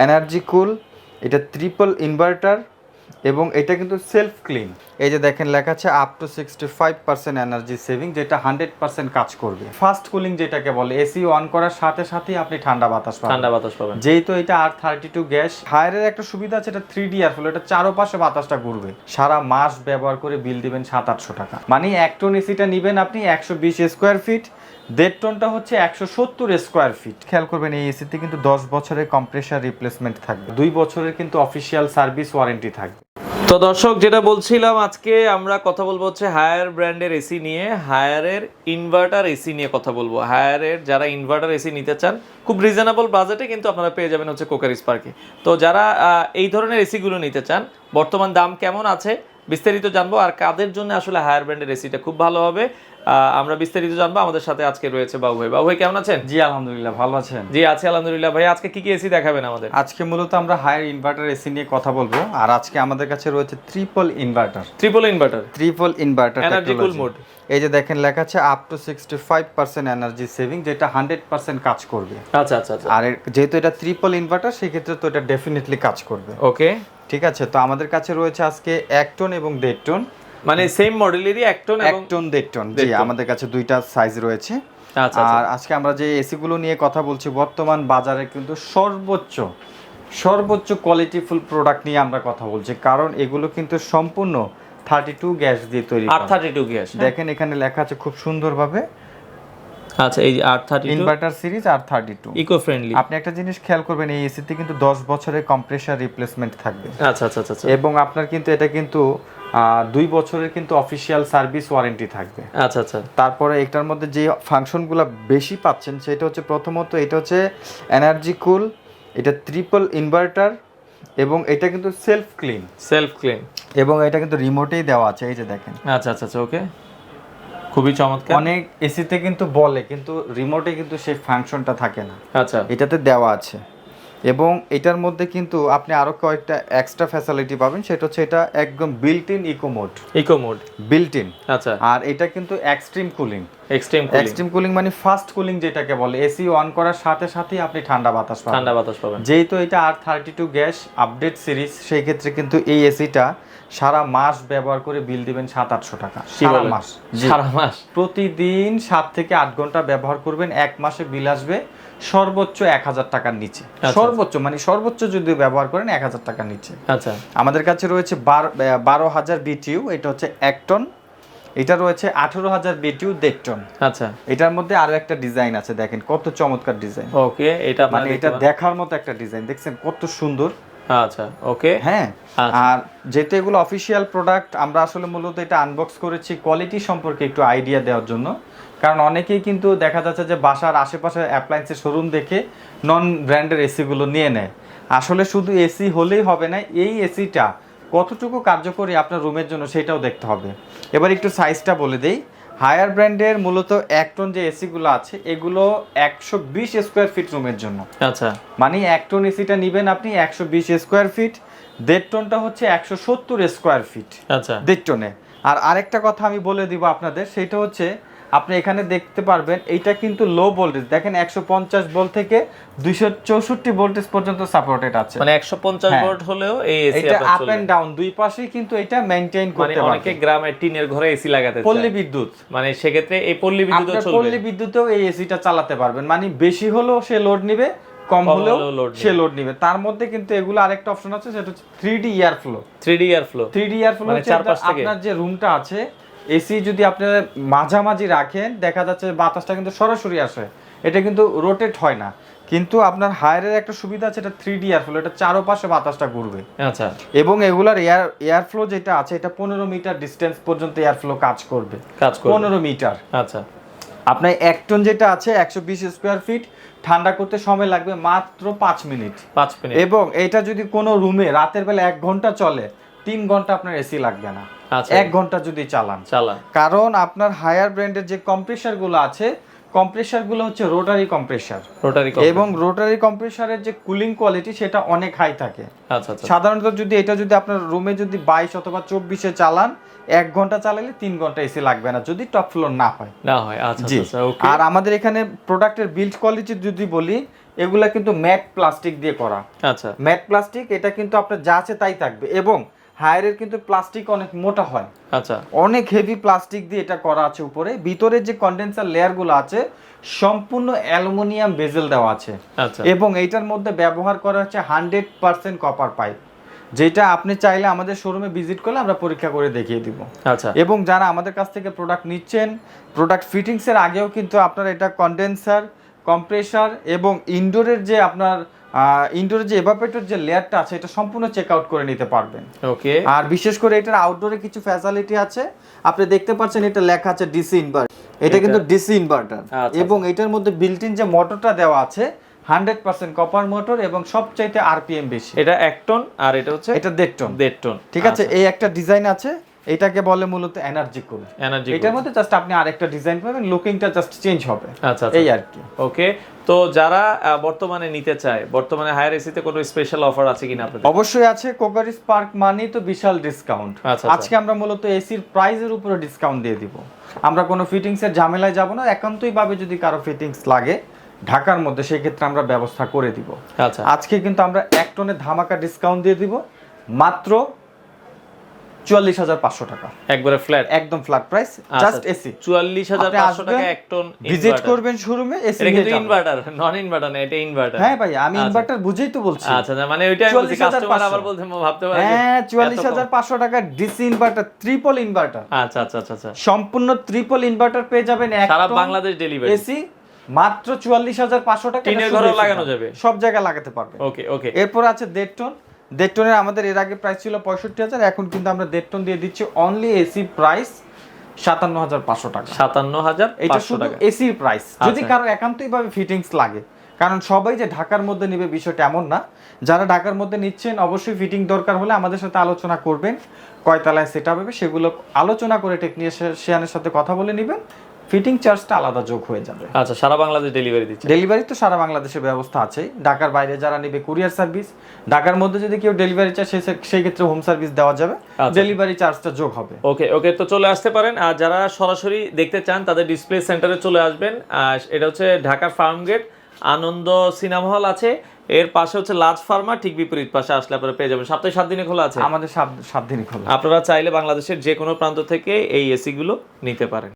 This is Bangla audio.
এনার্জি কুল, এটা ট্রিপল ইনভার্টার এবং এটা কিন্তু সেলফ ক্লিন। এই যে দেখেন লেখা আছে আপ টু 65% এনার্জি সেভিং, যেটা 100% কাজ করবে। ফাস্ট কুলিং যেটাকে বলে, এসি অন করার সাথে সাথেই আপনি ঠান্ডা বাতাস পাবেন। যেহেতু এটা R32 গ্যাস, হায়ারের একটা সুবিধা আছে, এটা 3D এয়ারফ্লো, এটা চারপাশে বাতাসটা ঘুরবে। সারা মাস ব্যবহার করে বিল দিবেন 700-800 টাকা। মানে 1 টন এসিটা নেবেন আপনি 120 স্কোয়ার ফিট, 1.5 টনটা হচ্ছে 170 স্কোয়ার ফিট। খেয়াল করবেন এই এসিতে কিন্তু 10 বছরের কম্প্রেসার রিপ্লেসমেন্ট থাকবে, 2 বছরের কিন্তু অফিসিয়াল সার্ভিস ওয়ারেন্টি থাকবে। তো দর্শক, যেটা বলছিলাম, আজকে আমরা কথা বলবো হচ্ছে হায়ার ব্র্যান্ডের এসি নিয়ে, হায়ারের ইনভার্টার এসি নিয়ে কথা বলবো। হায়ারের যারা ইনভার্টার এসি নিতে চান খুব রিজনেবল বাজেটে কিন্তু আপনারা পেয়ে যাবেন হচ্ছে কোকারিজ পার্কে। তো যারা এই ধরনের এসিগুলো নিতে চান, বর্তমান দাম কেমন আছে বিস্তারিত জানবো, আর কাদের জন্য আসলে হায়ার ব্র্যান্ডের এসিটা খুব ভালো হবে আমরা বিস্তারিত জানবো। আমাদের সাথে আজকে রয়েছে বাবু ভাই। বাবু ভাই কেমন আছেন? জি আলহামদুলিল্লাহ, ভালো আছেন? জি আছি আলহামদুলিল্লাহ। ভাই আজকে কি কি এসি দেখাবেন আমাদের? আজকে মূলত আমরা হায়ার ইনভার্টার এসি নিয়ে কথা বলবো, আর আজকে আমাদের কাছে রয়েছে ট্রিপল ইনভার্টার এনার্জি কুল মোড। এই যে দেখেন লেখা আছে আপ টু 65% এনার্জি সেভিং, যেটা 100% কাজ করবে। আচ্ছা আচ্ছা আচ্ছা। আর যেহেতু এটা ট্রিপল ইনভার্টার, সেই ক্ষেত্রে তো এটা ডেফিনেটলি কাজ করবে। ওকে, ঠিক আছে। তো আমাদের কাছে রয়েছে আজকে 1 টন এবং 1.5 টন, মানে সেম মডেলেরই 1 টন এবং 1 টন 1.5 টন। জি, আমাদের কাছে দুইটা সাইজ রয়েছে। আচ্ছা। আর আজকে আমরা যে এসি গুলো নিয়ে কথা বলছি, বর্তমান বাজারে কিন্তু সর্বোচ্চ কোয়ালিটিফুল প্রোডাক্ট নিয়ে আমরা কথা বলছি, কারণ এগুলো কিন্তু সম্পূর্ণ 32 গ্যাস দিয়ে তৈরি। R32 গ্যাস, দেখেন এখানে লেখা আছে খুব সুন্দরভাবে। আচ্ছা, এই যে R32 inverter series R32 eco friendly. আপনি একটা জিনিস খেয়াল করবেন, এই এসিতে কিন্তু 10 বছরের কম্প্রেসার রিপ্লেসমেন্ট থাকবে। আচ্ছা আচ্ছা আচ্ছা। এবং আপনার কিন্তু এটা কিন্তু 2 বছরের কিন্তু অফিসিয়াল সার্ভিস ওয়ারেন্টি থাকবে। আচ্ছা আচ্ছা। তারপরে এটার মধ্যে যে ফাংশনগুলো বেশি পাচ্ছেন সেটা হচ্ছে, প্রথমত এটা হচ্ছে এনার্জি কুল, এটা ট্রিপল ইনভার্টার এবং এটা কিন্তু সেলফ ক্লিন এবং এটা কিন্তু রিমোটেই দেওয়া আছে। এই যে দেখেন। আচ্ছা আচ্ছা আচ্ছা। ওকে, খুবই চমৎকার। অনেক এসিতে কিন্তু বলে, কিন্তু রিমোটে কিন্তু সেই ফাংশনটা থাকে না। আচ্ছা, এটাতে দেওয়া আছে। এবং এটার মধ্যে কিন্তু আপনি আরো কয়েকটা এক্সট্রা ফ্যাসিলিটি পাবেন, সেটা হচ্ছে এটা একদম built in eco mode built in. আচ্ছা। আর এটা কিন্তু এক্সট্রিম কুলিং মানে ফাস্ট কুলিং যেটাকে বলে, এসি অন করার সাথে সাথেই আপনি ঠান্ডা বাতাস পাবেন। যেহেতু এটা R32 গ্যাস আপডেট সিরিজ, সেই ক্ষেত্রে কিন্তু এই এসিটা সারা মাস ব্যবহার করে বিল দিবেন 700-800 টাকা। সারা মাস প্রতিদিন 7 থেকে 8 ঘন্টা ব্যবহার করবেন, 1 মাসে বিল আসবে সর্বোচ্চ 1000 টাকার নিচে। সর্বোচ্চ যদি ব্যবহার করেন 1000 টাকার নিচে। আচ্ছা। আমাদের কাছে রয়েছে 12,000 BTU, এটা হচ্ছে 1 টন। এটা রয়েছে 18,000 BTU 1.5 টন। আচ্ছা। এটার মধ্যে আরো একটা ডিজাইন আছে, দেখেন কত চমৎকার ডিজাইন। ওকে, এটা মানে এটা দেখার মতো একটা ডিজাইন, দেখছেন কত সুন্দর। আচ্ছা, ওকে, হ্যাঁ। আর যেহেতু এগুলো অফিসিয়াল প্রোডাক্ট, আমরা আসলে মূলত এটা আনবক্স করেছি কোয়ালিটি সম্পর্কে একটু আইডিয়া দেওয়ার জন্য। কারণ অনেকেই কিন্তু দেখা যাচ্ছে যে বাসার আশেপাশে অ্যাপ্লায়েন্সের শোরুম দেখে নন ব্র্যান্ডের এসিগুলো নিয়ে নেয়। আসলে শুধু এসি হলেই হবে না, এই এসিটা কতটুকু কার্যকরী আপনার রুমের জন্য সেটাও দেখতে হবে। এবার একটু সাইজটা বলে দেই। হায়ার ব্র্যান্ডের মূলত 1 টন যে এসিগুলো আছে, এগুলো 120 স্কোয়ার ফিট রুমের জন্য। আচ্ছা, মানে 1 টন এসিটা নেবেন আপনি 120 স্কোয়ার ফিট, 1.5 টনটা হচ্ছে 170 স্কোয়ার ফিট। আচ্ছা, 1.5 টনে। আর আরেকটা কথা আমি বলে দিব আপনাদের, সেটা হচ্ছে আপনি এখানে দেখতে পারবেন এইটা কিন্তু লো ভোল্টেজ, দেখেন 150 ভোল্ট থেকে 264 ভোল্টেজ পর্যন্ত সাপোর্টেড আছে। মানে 150 ভোল্ট হলেও এই এসি এটা আপ এন্ড ডাউন দুই পাশেই কিন্তু এটা মেইনটেইন করতে পারবে। অনেকে গ্রামে টিনের ঘরে এসি লাগাতে চায়, পল্লী বিদ্যুৎ, মানে সেক্ষেত্রে এই পল্লী বিদ্যুৎও চলবে। পল্লী বিদ্যুতেও এই এসিটা চালাতে পারবেন, মানে বেশি হলেও সে লোড নিবে, কম হলেও সে লোড নিবে। তার মধ্যে কিন্তু এগুলো আরেকটা অপশন আছে, সেটা হচ্ছে 3D এয়ারফ্লো। 3D এয়ারফ্লো মানে আপনার যে রুমটা আছে, এসি যদি আপনি মাঝামাঝি রাখেন, দেখা যাচ্ছে বাতাসটা কিন্তু সরাসরি আসে, এটা কিন্তু রোটেট হয় না। কিন্তু আপনার হায়ারের একটা সুবিধা আছে, এটা 3D এয়ারফ্লো, এটা চারপাশে বাতাসটা ঘুরবে। আচ্ছা। এবং এগুলার এয়ারফ্লো যেটা আছে, এটা 15 মিটার ডিসটেন্স পর্যন্ত এয়ারফ্লো কাজ করবে 15 মিটার। আচ্ছা। আপনার 1 টন যেটা আছে 120 স্কোয়ার ফিট, ঠান্ডা করতে সময় লাগবে মাত্র 5 মিনিট। এবং এটা যদি কোনো রুমে রাতের বেলা 1 ঘন্টা চলে, 3 ঘন্টা আপনার এসি লাগবে না। 1 ঘন্টা যদি চালান। কারণ আপনার হায়ার ব্র্যান্ডের যে কম্প্রেসার গুলো আছে, কম্প্রেসার গুলো হচ্ছে রোটারি কম্প্রেসার, এবং রোটারি কম্প্রেসারের যে কুলিং কোয়ালিটি সেটা অনেক হাই থাকে। সাধারণত যদি এটা যদি আপনার রুমে যদি 22 অথবা 24-এ চালান, 1 ঘন্টা চালালে 3 ঘন্টা এসি লাগবে না, যদি টপ ফ্লোর না হয়। আচ্ছা। আর আমাদের এখানে প্রোডাক্টের বিল্ড কোয়ালিটি যদি বলি, এগুলা কিন্তু ম্যাট প্লাস্টিক দিয়ে করা। আচ্ছা, ম্যাট প্লাস্টিক, এটা কিন্তু আপনার যা আছে তাই থাকবে, এবং হায়ারের কিন্তু প্লাস্টিক অনেক মোটা হয়। আচ্ছা, অনেক হেভি প্লাস্টিক দিয়ে এটা করা আছে। উপরে ভিতরে যে কন্ডেন্সার লেয়ারগুলো আছে সম্পূর্ণ অ্যালুমিনিয়াম বেজেল দেওয়া আছে। আচ্ছা, এবং এইটার মধ্যে ব্যবহার করা হচ্ছে 100% কপার পাইপ, যেটা আপনি চাইলে আমাদের শোরুমে ভিজিট করলে আমরা পরীক্ষা করে দেখিয়ে দিব। আচ্ছা, এবং যারা আমাদের কাছ থেকে প্রোডাক্ট নিচ্ছেন, প্রোডাক্ট ফিটিংসের আগেও কিন্তু আপনার এটা কন্ডেন্সার, কম্প্রেসার এবং ইনডোরের যে আপনার ইনডোরের যে এভাপোরেটর যে লেয়ারটা আছে এটা সম্পূর্ণ চেক আউট করে নিতে পারবেন। ওকে। আর বিশেষ করে এটার আউটডোরে কিছু ফ্যাসিলিটি আছে, আপনি দেখতে পাচ্ছেন এটা লেখা আছে ডিসি ইনভার্টার। এটা কিন্তু ডিসি ইনভার্টার, এবং এটার মধ্যে বিল্ট ইন যে মোটরটা দেওয়া আছে 100% কপার মোটর এবং সবচাইতে আরপিএম বেশি। এটা 1 টন আর এটা হচ্ছে এটা 1.5 টন। 1.5 টন, ঠিক আছে। এই একটা ডিজাইন আছে, এটাকে বলে মূলত এনার্জি কুল। এটার মধ্যে জাস্ট আপনি আরেকটা ডিজাইন পাবেন, লুকিংটা জাস্ট চেঞ্জ হবে। আচ্ছা, এই আর কি। ওকে। তো যারা বর্তমানে নিতে চায়, বর্তমানে হায়ার এসিতে কোনো স্পেশাল অফার আছে কিনা আপনাদের? অবশ্যই আছে। কোকারিস পার্ক মানেই তো বিশাল ডিসকাউন্ট। আজকে আমরা মূলত এসির প্রাইসের উপরে ডিসকাউন্ট দিয়ে দিব। আমরা কোনো ফিটিংসের ঝামেলায় যাব না। একান্তই ভাবে যদি কারো ফিটিংস লাগে ঢাকার মধ্যে, সেই ক্ষেত্রে আমরা ব্যবস্থা করে দিব। আচ্ছা, আজকে কিন্তু আমরা 1 টনের ধামাকা ডিসকাউন্ট দিয়ে দিব মাত্র 44,500 টাকা, একবারে ফ্ল্যাট, একদম ফ্ল্যাট প্রাইস, জাস্ট এসি। 44,500 টাকা 1 টন। ভিজিট করবেন শোরুমে, এসি এটা কিন্তু ইনভার্টার, নন ইনভার্টার না, এটা ইনভার্টার। হ্যাঁ ভাই, আমি ইনভার্টার বুঝেই তো বলছি। আচ্ছা, মানে ওইটা আমি বলছি, কাস্টমার আবার বলতে ভাবতে পারে হ্যাঁ 44,500 টাকা ডিসি ইনভার্টার, ট্রিপল ইনভার্টার। আচ্ছা, আচ্ছা, আচ্ছা, সম্পূর্ণ ট্রিপল ইনভার্টার পেয়ে যাবেন সারা বাংলাদেশ ডেলিভারি। এসি মাত্র 44,500 টাকা। টিনের ঘরেও লাগানো যাবে, সব জায়গায় লাগাতে পারবে। ওকে, ওকে। এরপর আছে 1.5 টন। 1.5 টনের আমাদের এর আগে প্রাইস ছিল 65,000, এখন কিন্তু আমরা 1.5 টন দিয়ে দিচ্ছি অনলি এসি প্রাইস 57,500 টাকা। 57,500 টাকা এসির প্রাইস। যদি কারো একান্তই ভাবে ফিটিংস লাগে, কারণ সবাই যে ঢাকার মধ্যে নেবে বিষয়টা এমন না। যারা ঢাকার মধ্যে নিচ্ছেন অবশ্যই ফিটিং দরকার হলে আমাদের সাথে আলোচনা করবেন, কয়তলায় সেটআপ হবে সেগুলো আলোচনা করে টেকনিশিয়ানের সাথে কথা বলে নেবেন। ফিটিং চার্জটা আলাদা যোগ হয়ে যাবে। আচ্ছা, সারা বাংলাদেশ ডেলিভারি দিচ্ছে? ডেলিভারি তো সারা বাংলাদেশের ব্যবস্থা আছে। ঢাকার বাইরে যারা নেবে কুরিয়ার সার্ভিস, ঢাকার মধ্যে যদি কেউ ডেলিভারি চায় সেই ক্ষেত্রে হোম সার্ভিস দেওয়া যাবে, ডেলিভারি চার্জটা যোগ হবে। ওকে, ওকে। তো চলে আসতে পারেন। আর যারা সরাসরি দেখতে চান তাদের ডিসপ্লে সেন্টারে চলে আসবেন। আর এটা হচ্ছে ঢাকার ফার্মগেট, আনন্দ সিনেমা হল আছে, এর পাশে হচ্ছে লাজ ফার্মা, ঠিক বিপরীত পাশে আসলে আপনারা পেয়ে যাবেন। সপ্তাহে 7 দিনে খোলা আছে। আমাদের 7 দিনই খোলা। আপনারা চাইলে বাংলাদেশের যে কোনো প্রান্ত থেকে এই এসি গুলো নিতে পারেন।